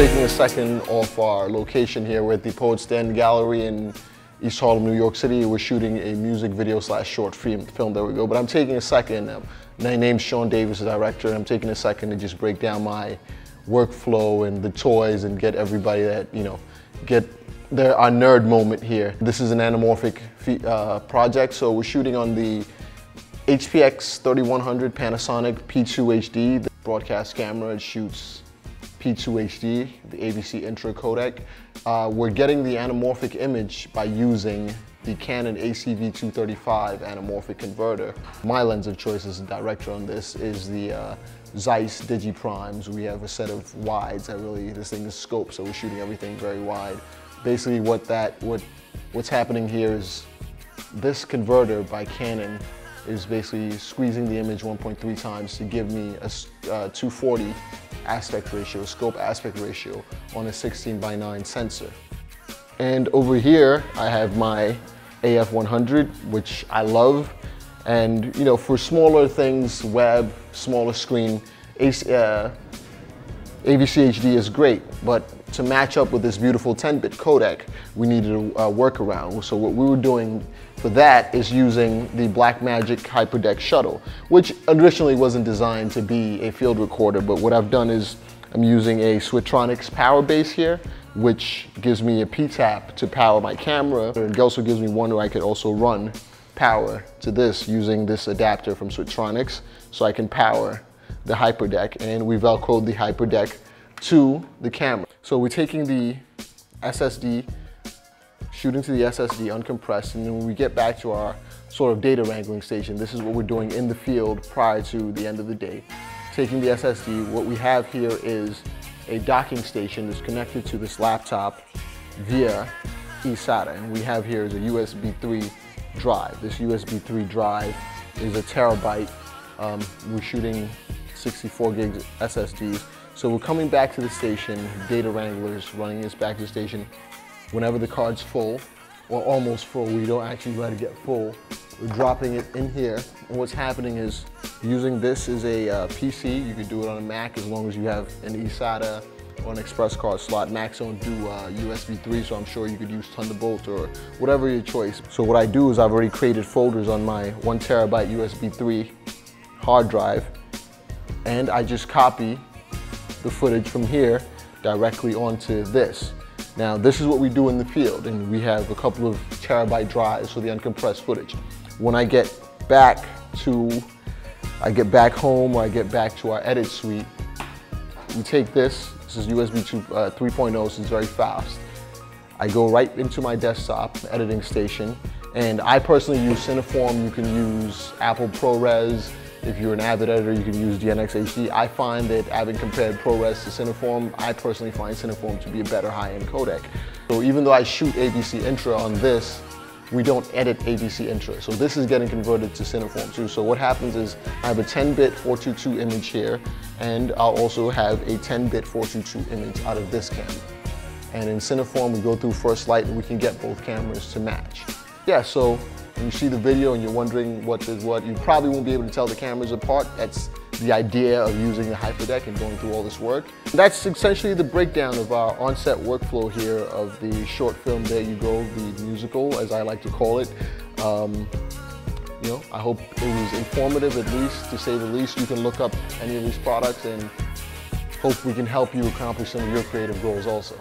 taking a second off our location here. We're at the Poets Den Gallery in East Harlem, New York City. We're shooting a music video / short film, there we go. But I'm taking a second, my name's Sean Davis, the director, and I'm taking a second to just break down my workflow and the toys and get everybody that, get our nerd moment here. This is an anamorphic project, so we're shooting on the HPX 3100 Panasonic P2 HD, the broadcast camera. It shoots P2 HD, the avc-intra codec. We're getting the anamorphic image by using the Canon ACV235 anamorphic converter. My lens of choice as a director on this is the Zeiss Digiprimes. We have a set of wides that this thing is scope, so we're shooting everything very wide. Basically what's happening here is this converter by Canon is basically squeezing the image 1.3 times to give me a 240 aspect ratio, scope aspect ratio on a 16:9 sensor. And over here, I have my AF100, which I love. And for smaller things, web, smaller screen, avc HD is great, but to match up with this beautiful 10-bit codec, we needed a workaround. So what we were doing for that is using the Blackmagic Hyperdeck Shuttle, which originally wasn't designed to be a field recorder, but what I've done is I'm using a switronix PowerBase here, which gives me a P-tap to power my camera. It also gives me one where I could also run power to this using this adapter from Switronix, so I can power the Hyperdeck, and we velcroed the Hyperdeck to the camera. So we're taking the SSD, shooting to the SSD uncompressed, and then when we get back to our sort of data wrangling station, this is what we're doing in the field prior to the end of the day. Taking the SSD, what we have here is a docking station that's connected to this laptop via eSATA, and we have here is a USB 3 drive. This USB 3 drive is a terabyte. We're shooting 64 gigs SSDs. So we're coming back to the station, data wranglers running this back to the station. Whenever the card's full, or almost full, we don't actually let it get full. We're dropping it in here, and what's happening is using this as a PC. You could do it on a Mac as long as you have an eSATA or an express card slot. Macs don't do USB 3, so I'm sure you could use Thunderbolt or whatever your choice. So what I do is I've already created folders on my 1 terabyte USB 3 hard drive, and I just copy the footage from here directly onto this. Now this is what we do in the field, and we have a couple of terabyte drives for the uncompressed footage. When I get back home, or I get back to our edit suite, we take this is USB 3.0, so it's very fast. I go right into my desktop editing station, and I personally use Cineform. You can use Apple ProRes. If you're an avid editor, you can use DNX HD. I find that having compared ProRes to Cineform, I personally find Cineform to be a better high-end codec. So even though I shoot avc-intra on this, we don't edit avc-intra. So this is getting converted to Cineform too. So what happens is I have a 10-bit 422 image here, and I'll also have a 10-bit 422 image out of this camera. And in Cineform, we go through First Light, and we can get both cameras to match. Yeah, so when you see the video and you're wondering what is what, you probably won't be able to tell the cameras apart. That's the idea of using the Hyperdeck and going through all this work. That's essentially the breakdown of our Onset workflow here of the short film There You Go, the musical, as I like to call it. I hope it was informative, at least, to say the least. You can look up any of these products, and hope we can help you accomplish some of your creative goals also.